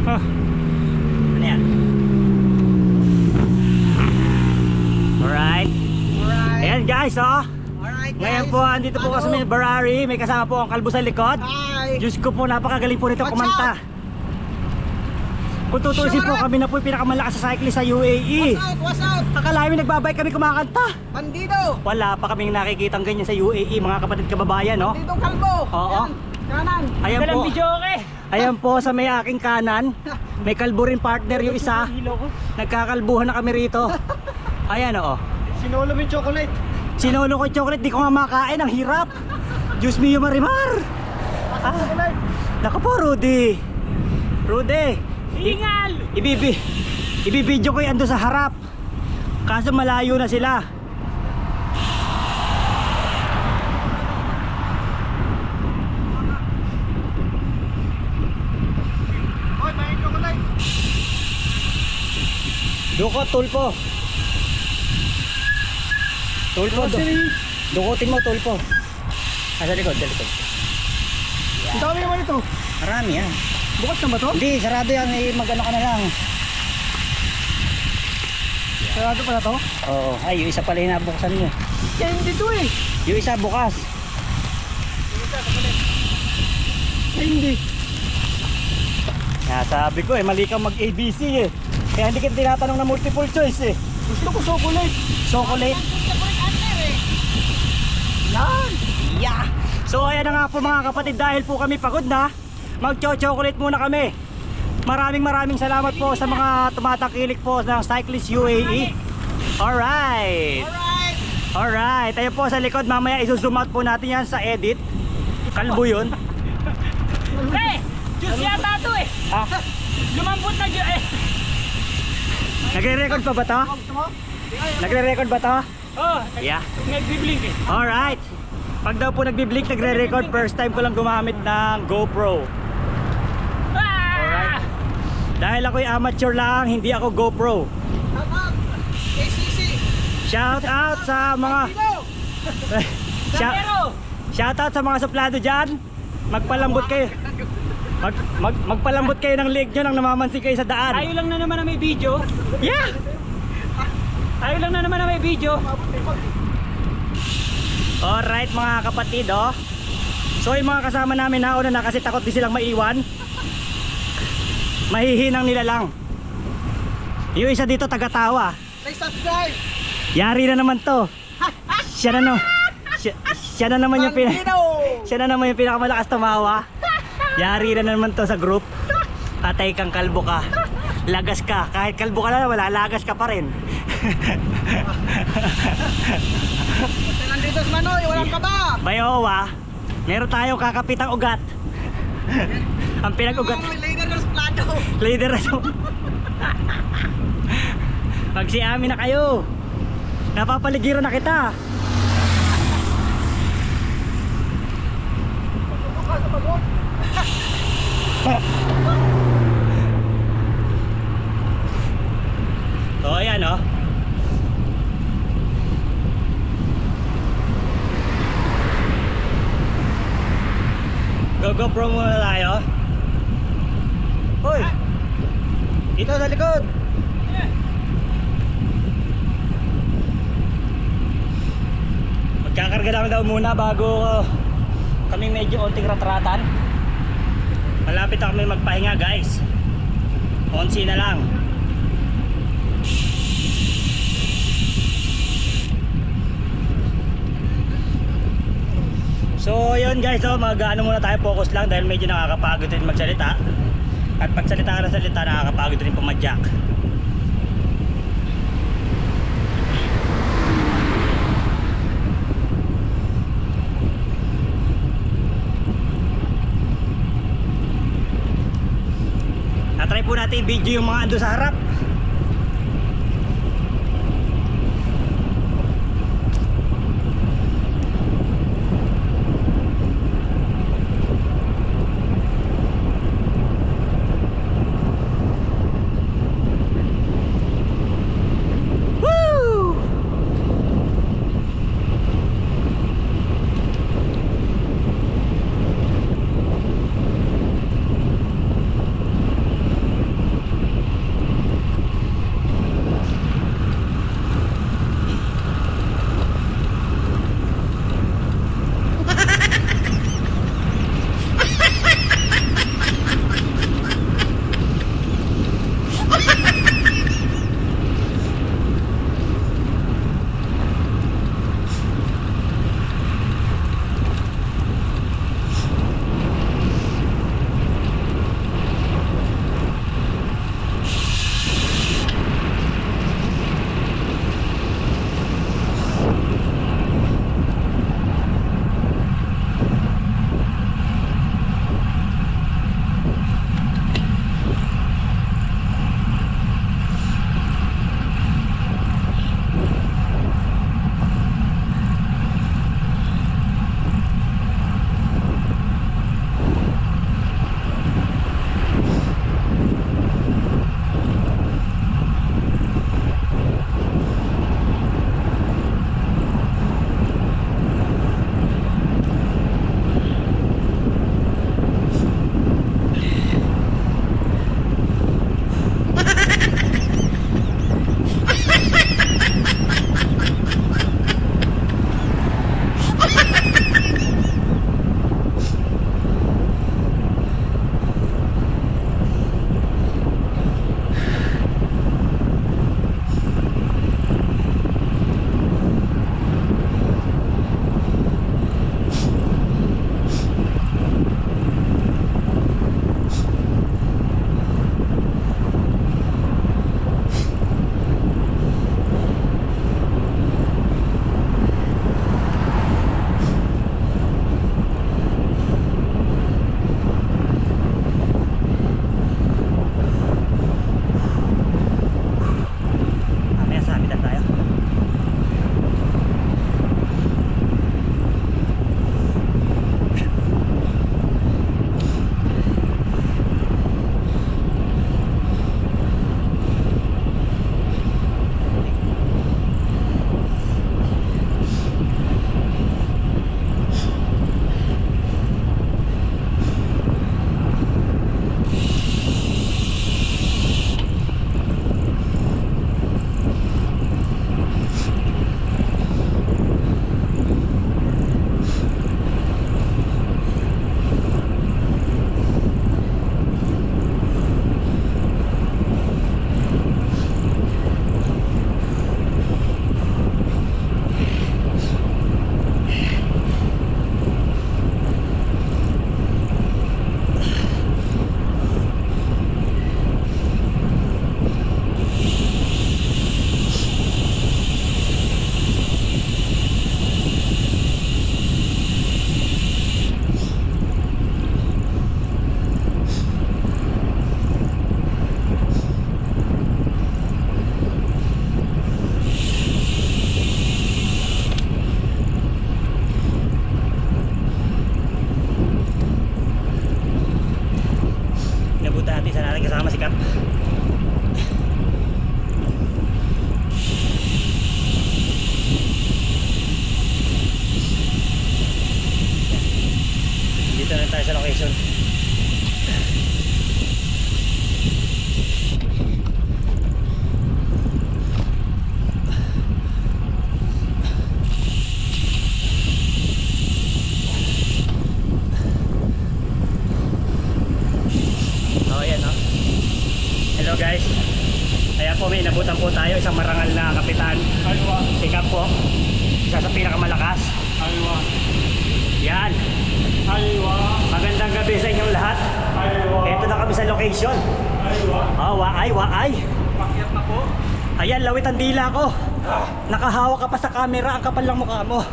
Huh. Ano yan? Alright. Ayan guys, oh. Alright guys. Ngayon po, andito po kasi may Barari. May kasama po ang kalbo sa likod. Hi. Diyos ko po, napakagaling po nito Watch kumanta. Kung tutusin po, kami na po yung pinakamalakas sa cyclist sa UAE. What's out? Akalain mo nagbabike kami kumakanta. Bandido. Wala pa kaming nakikitang ganyan sa UAE, mga kapatid kababayan, no? Bandidong kalbo. Oo. Yan. Kanan. Ayan po. Ayan po sa may aking kanan. May kalbo rin partner yung isa. Nagkakalbuhan na kami rito. Ayan, oo. Sinolo mo yung chocolate. Sinolo ko yung chocolate, di ko nga makain, ang hirap. Diyos mio Marimar. Naku po, Rudy. Rudy. Ingal! Ibibidyo ko yung ando sa harap. Kaso malayo na sila. Hoy, may chocolate. Dukot, tulpo. Tulpo, dukutin mo, tulpo. Sa likod, sa likod. Ang dami naman ito. Marami yan. Bukas na ba to? Hindi, sarado yan. Mag-ano ka na lang. Sarado pala to? Oo. Ay, yung isa pala yung nabuksan nyo. Kaya hindi to eh. Yung isa bukas. Kaya hindi. Sabi ko mali kang mag-ABC eh. Kaya hindi kita tinatanong na multiple choice eh. Gusto ko chocolate. Chocolate. Yan. Yeah. So ayan na nga po mga kapatid, dahil po kami pagod na, mag-chocolate muna kami. Maraming salamat po sa mga tumatakilik po ng Cyclist UAE. Alright. Alright. Tayo po sa likod, mamaya isuzoom out po natin yan sa edit. Kalbo yun. Diyos yata ito eh! Ah, Lumambot na Diyos eh! nagre-record pa ba to? Nagre-record ba to? Oh, Yeah. nagbiblink eh. Alright. Pag daw po nagbiblink, nagre-record, first time ko lang gumamit ng GoPro. Ah! Dahil ako'y amateur lang, hindi ako GoPro. KCC. Shout out sa mga shout out sa mga suplado dyan. Magpalambot kayo. Magpalambot kayo ng leg nyo nang namamansin kayo sa daan. Tayo lang na naman na may video. Yeah! Tayo lang na naman na may video. Alright mga kapatid, oh. So yung mga kasama namin nauna na kasi takot din silang maiwan. Mahihinang nila lang. Yung isa dito taga-tawa. Say subscribe. Yari na naman to. Siya na no. Siya na naman yung Bandido. siya na naman yung pinakamalakas tumawa. Yari na naman to sa group. Patay kang kalbo ka. Lagas ka. Kahit kalbo ka na wala, lagas ka pa rin. Nandito sa Manoy, walang kaba. Bayowa, meron tayong kakapitang ugat. Ang pinag-ugat. Later ng plano. Leader na to. Magsiamin na kayo. Napapaligiran na kita. So ayan oh. GoPro muna tayo. Hoy! Dito sa likod. Magkakarga lang daw muna bago kami medyo onting ratratan. Malapit na kami magpahinga guys. 11 na lang. So yun guys, oh, mag-ano muna tayo, focus lang dahil medyo nakakapagod rin magsalita. At pag salita ka na salita, nakakapagod rin pumadyak. Natry po natin i-video yung mga ando sa harap. Punta natin sa natin kasama si Cap. Dito na tayo sa location. Hello guys, ayan po, may inabutan po tayo isang marangal na kapitan. Aywa. Si Cap po, isa sa pinakamalakas. Aywa. Yan, Aywa. magandang gabi sa inyong lahat. Aywa. Ito na kami sa location. Aywa. Waay. Pakyat na po. Ayan, lawit ang dila ko. Nakahawak ka pa sa camera, ang kapal lang mukha mo.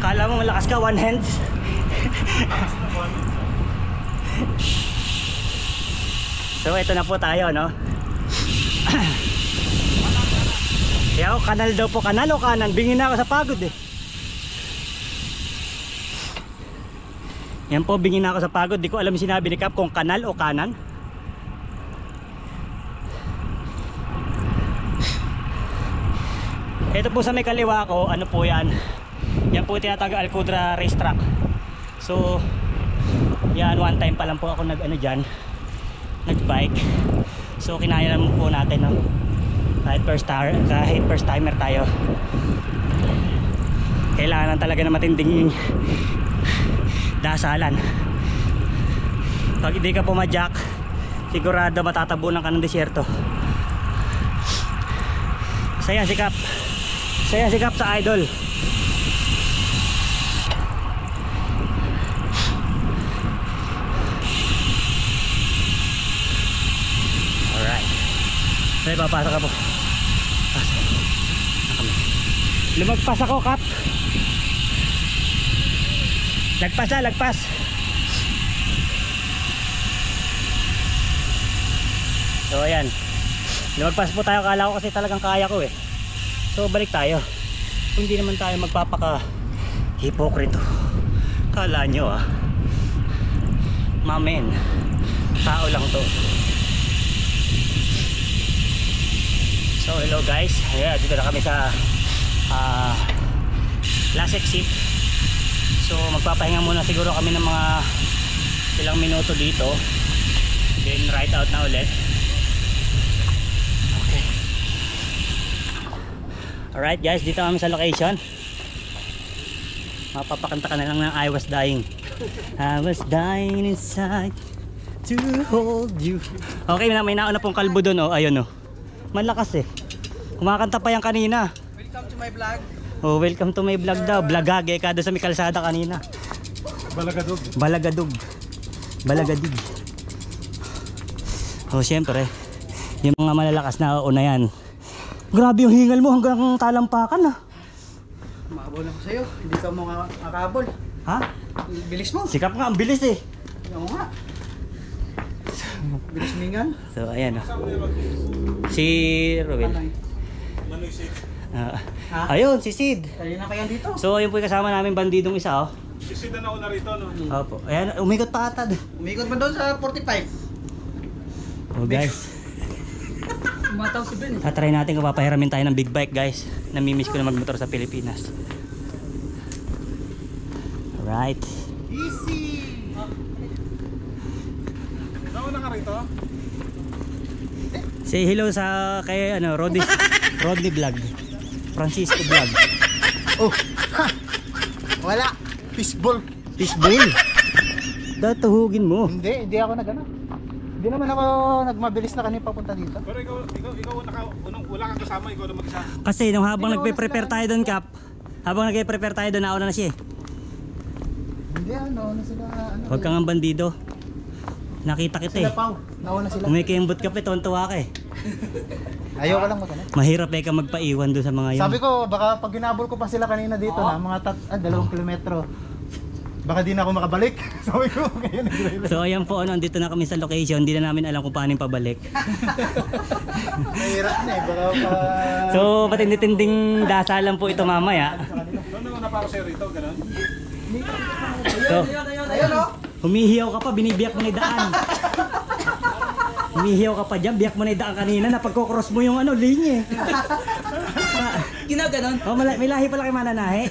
Kala mo malakas ka, one hand. So ito na po tayo, no? Kaya kanal daw po, kanal o kanan? Bingin na ako sa pagod eh. Yan po, bingin na ako sa pagod. Di ko alam sinabi ni Cap kung kanal o kanan. Ito po sa may kaliwa ko, ano po yan? Yan po tinatawag Alcudra Racetrack. So, yan, one time pa lang po ako nag-bike. So, kinaya naman po natin, no? Kahit first timer tayo. Kailangan talaga na matinding dasalan. Pag hindi ka pumadyak, sigurado matatabunan ka ng disyerto. Saya si Cap sa idol. Alright, may papasok ka po. Lumagpas ako, Cap. Lagpas. So ayan, lumagpas po tayo. Kala ko kasi talagang kaya ko eh. So balik tayo. Kung hindi naman tayo magpapaka hipokrito. Kala nyo mamen, tao lang to. So hello guys, ayan, dito na kami sa last exit. So magpapahinga muna siguro kami ng mga ilang minuto dito, then ride out na ulit. Okay, alright guys, dito kami sa location. Mapapakanta ka na lang ng I was dying. I was dying inside to hold you. Okay, may nauna pong kalbo doon, ayun malakas eh. Kumakanta pa yan kanina. Welcome to my vlog. Oh, welcome to my vlog daw. Blagage ka doon sa may kalsada kanina. Balagadug. Oh, syempre, yung mga malalakas na una yan. Grabe yung hingal mo hanggang talampakan Mahabol ako sa'yo. Hindi ka mo makakabol. Ha? Bilis mo. Sikap nga, ang bilis eh. Oo nga. Bilis mingan. So, ayan si Ruel. Ayun, si Sid. Kaya na kaya dito. So, ayun po yung kasama namin bandidong isa Si Sid na nauna rito, no? Opo. Ayan, umikot pa ata doon. Umikot ba doon sa 45? Oh guys, Mataw si Ben. tatry natin kung papahiramin tayo ng big bike guys. Namimiss ko na magmotor sa Pilipinas. Alright. Easy. Nauna ka rito? Say hello sa kay Rodney Vlog. Francisco Vlog. Oh. Wala. Fishball. Fishbowl. Datuhugin mo. Hindi ako nag Hindi naman ako nagmabilis na kanina papunta dito. Pero ikaw wala kang kasama, ikaw na mag-isa. Kasi nung habang nagpe-prepare tayo doon, Cap. Habang nagpe-prepare tayo doon, nauna na siya eh. Hindi na sila Huwag kang ang bandido. Nakita kita eh. Sila Pao. Nauna sila. Umikimbot ka pa, tuwan-tuwa ka eh. Ayoko lang magana. Mahirap eh ka magpaiwan doon sa mga yun. Sabi ko baka pag ginabol ko pa sila kanina dito na mga 2 kilometro. Baka di na ako makabalik. Sabi ko ngayon nag-drive. So ayan po, andito na kami sa location. Hindi na namin alam kung paano yung pabalik. Mahirap na eh. Baka pa... So patindi-tinding dasalan po ito mamaya. Doon na para sa'yo rito, gano'n? So, Ayun o. Humihiyaw ka pa, binibiyak mo na yung daan. Humihiyaw ka pa dyan, biyak mo na yung daan kanina, napagkocross mo yung ano, linya eh. Ginaganon. Oh, may lahi pala kay Mananahe.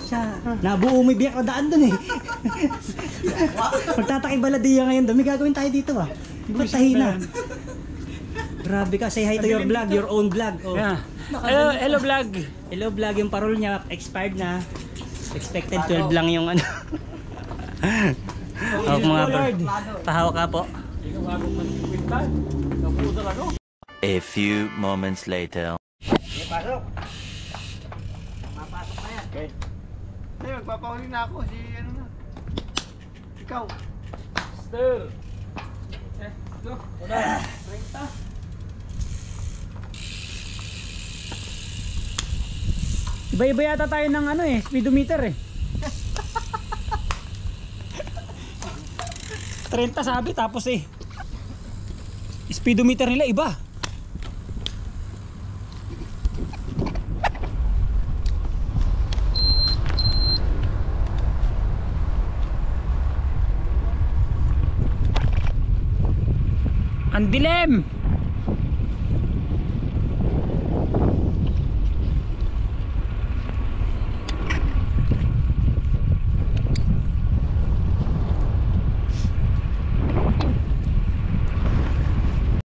Siya, nabuo mo yung biyak na daan dun eh. Magtatakip-baladiya ngayon doon, may gagawin tayo dito ah. Patahin na. Grabe ka, say hi to your vlog, your own vlog. Oh. Yeah. Hello vlog. Hello vlog, yung parol niya expired na. Expected 12 lang yung ano. Oh, mga pahaw ka po. A few moments later. Pasok. Ay, magpapahuli na ako. Si ano na. Ikaw. Stir. Iba-iba yata tayo ng ano eh, speedometer eh. 30 sabi tapos eh. Speedometer nila iba. Ang dilim!